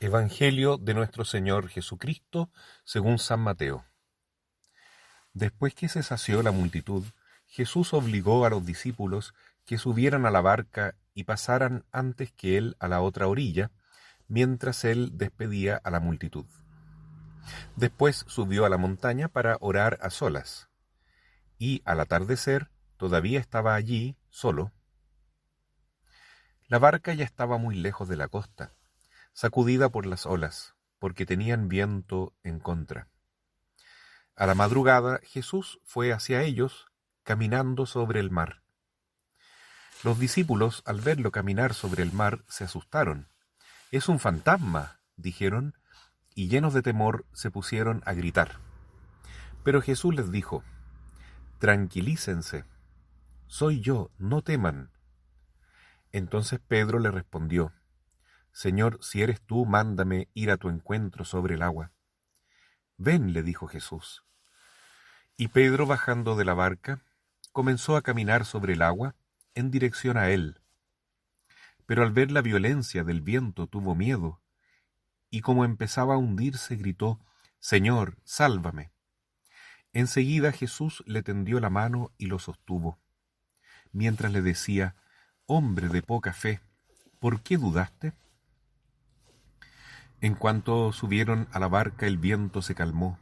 Evangelio de nuestro Señor Jesucristo según San Mateo. Después que se sació la multitud, Jesús obligó a los discípulos que subieran a la barca y pasaran antes que él a la otra orilla, mientras él despedía a la multitud. Después subió a la montaña para orar a solas, y al atardecer todavía estaba allí solo. La barca ya estaba muy lejos de la costa, sacudida por las olas, porque tenían viento en contra. A la madrugada Jesús fue hacia ellos, caminando sobre el mar. Los discípulos, al verlo caminar sobre el mar, se asustaron. «¡Es un fantasma!», dijeron, y llenos de temor se pusieron a gritar. Pero Jesús les dijo: «Tranquilícense, soy yo, no teman». Entonces Pedro le respondió: «Señor, si eres tú, mándame ir a tu encuentro sobre el agua». «Ven», le dijo Jesús. Y Pedro, bajando de la barca, comenzó a caminar sobre el agua en dirección a él. Pero al ver la violencia del viento tuvo miedo, y como empezaba a hundirse, gritó: «Señor, sálvame». Enseguida Jesús le tendió la mano y lo sostuvo, mientras le decía: «Hombre de poca fe, ¿por qué dudaste?». En cuanto subieron a la barca, el viento se calmó.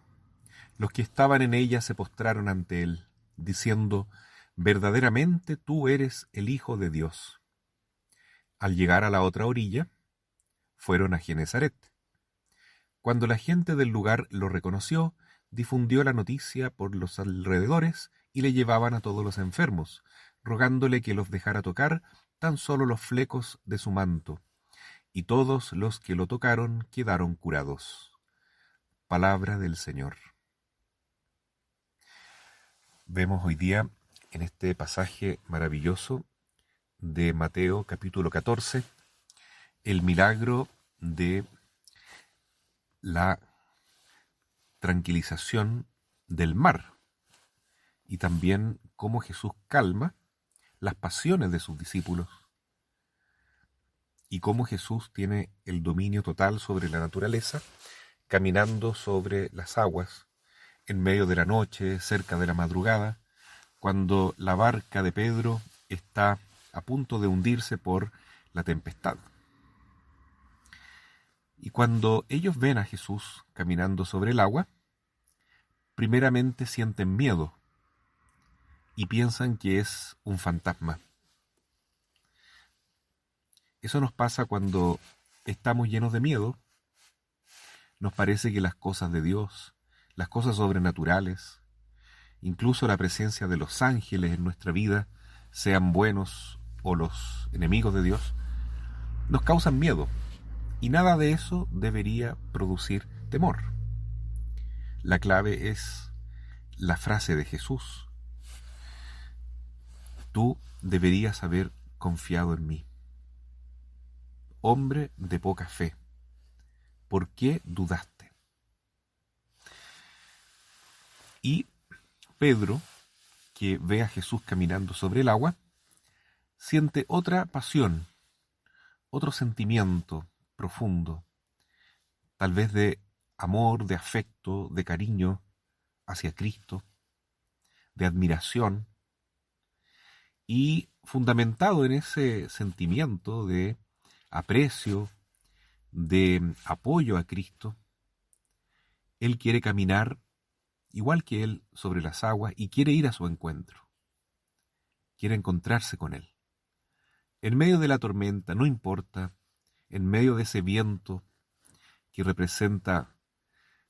Los que estaban en ella se postraron ante él, diciendo: «Verdaderamente tú eres el Hijo de Dios». Al llegar a la otra orilla, fueron a Genesaret. Cuando la gente del lugar lo reconoció, difundió la noticia por los alrededores y le llevaban a todos los enfermos, rogándole que los dejara tocar tan solo los flecos de su manto. Y todos los que lo tocaron quedaron curados. Palabra del Señor. Vemos hoy día en este pasaje maravilloso de Mateo capítulo 14 el milagro de la tranquilización del mar y también cómo Jesús calma las pasiones de sus discípulos y cómo Jesús tiene el dominio total sobre la naturaleza, caminando sobre las aguas en medio de la noche, cerca de la madrugada, cuando la barca de Pedro está a punto de hundirse por la tempestad. Y cuando ellos ven a Jesús caminando sobre el agua, primeramente sienten miedo y piensan que es un fantasma. Eso nos pasa cuando estamos llenos de miedo. Nos parece que las cosas de Dios, las cosas sobrenaturales, incluso la presencia de los ángeles en nuestra vida, sean buenos o los enemigos de Dios, nos causan miedo. Y nada de eso debería producir temor. La clave es la frase de Jesús: «Tú deberías haber confiado en mí. Hombre de poca fe, ¿por qué dudaste?». Y Pedro, que ve a Jesús caminando sobre el agua, siente otra pasión, otro sentimiento profundo, tal vez de amor, de afecto, de cariño hacia Cristo, de admiración, y fundamentado en ese sentimiento de aprecio, de apoyo a Cristo, él quiere caminar igual que él sobre las aguas y quiere ir a su encuentro, quiere encontrarse con él. En medio de la tormenta, no importa, en medio de ese viento que representa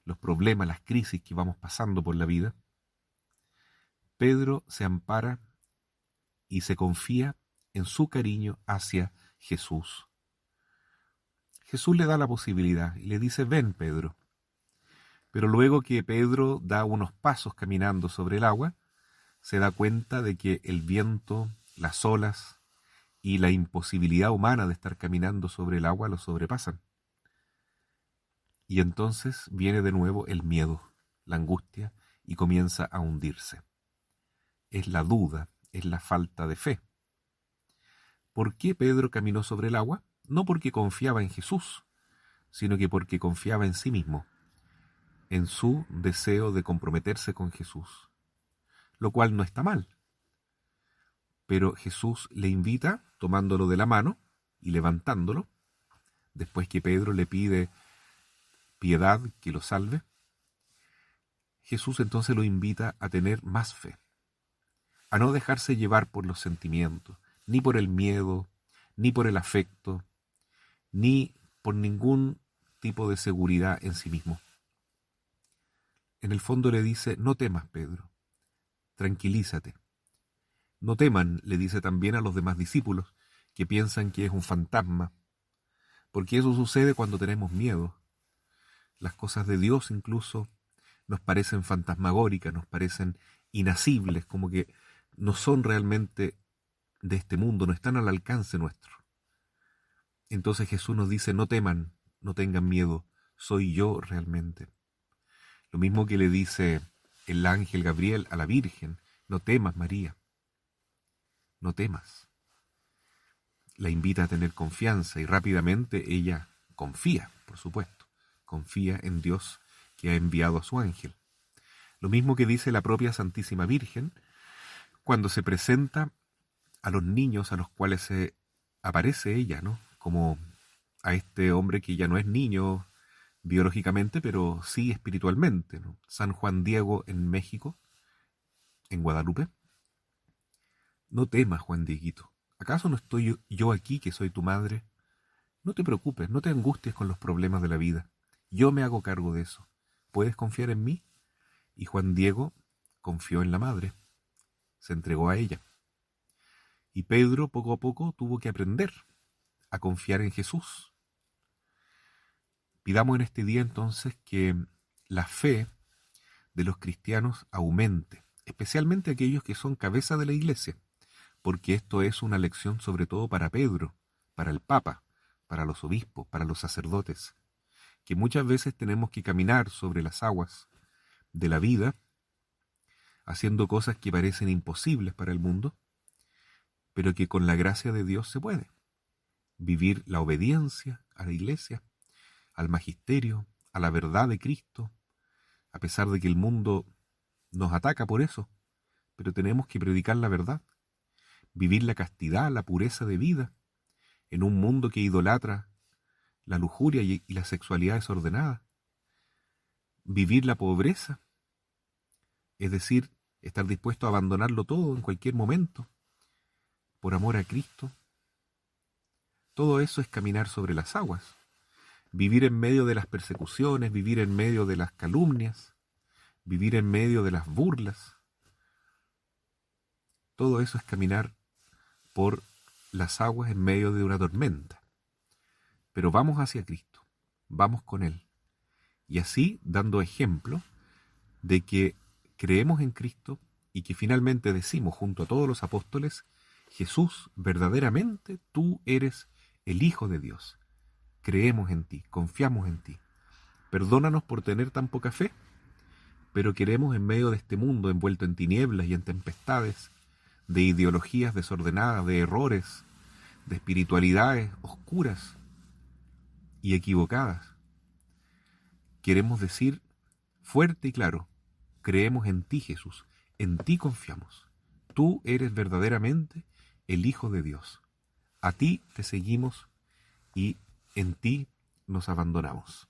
los problemas, las crisis que vamos pasando por la vida, Pedro se ampara y se confía en su cariño hacia Jesús. Jesús le da la posibilidad y le dice: «Ven, Pedro». Pero luego que Pedro da unos pasos caminando sobre el agua, se da cuenta de que el viento, las olas y la imposibilidad humana de estar caminando sobre el agua lo sobrepasan. Y entonces viene de nuevo el miedo, la angustia, y comienza a hundirse. Es la duda, es la falta de fe. ¿Por qué Pedro caminó sobre el agua? No porque confiaba en Jesús, sino que porque confiaba en sí mismo, en su deseo de comprometerse con Jesús, lo cual no está mal. Pero Jesús le invita, tomándolo de la mano y levantándolo, después que Pedro le pide piedad, que lo salve. Jesús entonces lo invita a tener más fe, a no dejarse llevar por los sentimientos, ni por el miedo, ni por el afecto, ni por ningún tipo de seguridad en sí mismo. En el fondo le dice, no temas, Pedro, tranquilízate. No teman, le dice también a los demás discípulos, que piensan que es un fantasma, porque eso sucede cuando tenemos miedo. Las cosas de Dios incluso nos parecen fantasmagóricas, nos parecen inasibles, como que no son realmente de este mundo, no están al alcance nuestro. Entonces Jesús nos dice, no teman, no tengan miedo, soy yo realmente. Lo mismo que le dice el ángel Gabriel a la Virgen, no temas, María, no temas. La invita a tener confianza y rápidamente ella confía, por supuesto, confía en Dios que ha enviado a su ángel. Lo mismo que dice la propia Santísima Virgen cuando se presenta a los niños a los cuales se aparece ella, ¿no? Como a este hombre que ya no es niño biológicamente, pero sí espiritualmente, ¿no? San Juan Diego en México, en Guadalupe. No temas, Juan Dieguito. ¿Acaso no estoy yo aquí, que soy tu madre? No te preocupes, no te angusties con los problemas de la vida. Yo me hago cargo de eso. ¿Puedes confiar en mí? Y Juan Diego confió en la madre, se entregó a ella. Y Pedro poco a poco tuvo que aprender a confiar en Jesús. Pidamos en este día entonces que la fe de los cristianos aumente, especialmente aquellos que son cabeza de la iglesia, porque esto es una lección sobre todo para Pedro, para el Papa, para los obispos, para los sacerdotes, que muchas veces tenemos que caminar sobre las aguas de la vida, haciendo cosas que parecen imposibles para el mundo, pero que con la gracia de Dios se puede. Vivir la obediencia a la iglesia, al magisterio, a la verdad de Cristo, a pesar de que el mundo nos ataca por eso, pero tenemos que predicar la verdad, vivir la castidad, la pureza de vida, en un mundo que idolatra la lujuria y la sexualidad desordenada, vivir la pobreza, es decir, estar dispuesto a abandonarlo todo en cualquier momento, por amor a Cristo. Todo eso es caminar sobre las aguas, vivir en medio de las persecuciones, vivir en medio de las calumnias, vivir en medio de las burlas. Todo eso es caminar por las aguas en medio de una tormenta. Pero vamos hacia Cristo, vamos con Él. Y así dando ejemplo de que creemos en Cristo y que finalmente decimos junto a todos los apóstoles, Jesús, verdaderamente tú eres el Hijo de Dios. Creemos en ti, confiamos en ti. Perdónanos por tener tan poca fe, pero queremos en medio de este mundo envuelto en tinieblas y en tempestades, de ideologías desordenadas, de errores, de espiritualidades oscuras y equivocadas. Queremos decir fuerte y claro, creemos en ti, Jesús, en ti confiamos. Tú eres verdaderamente el Hijo de Dios. A ti te seguimos y en ti nos abandonamos.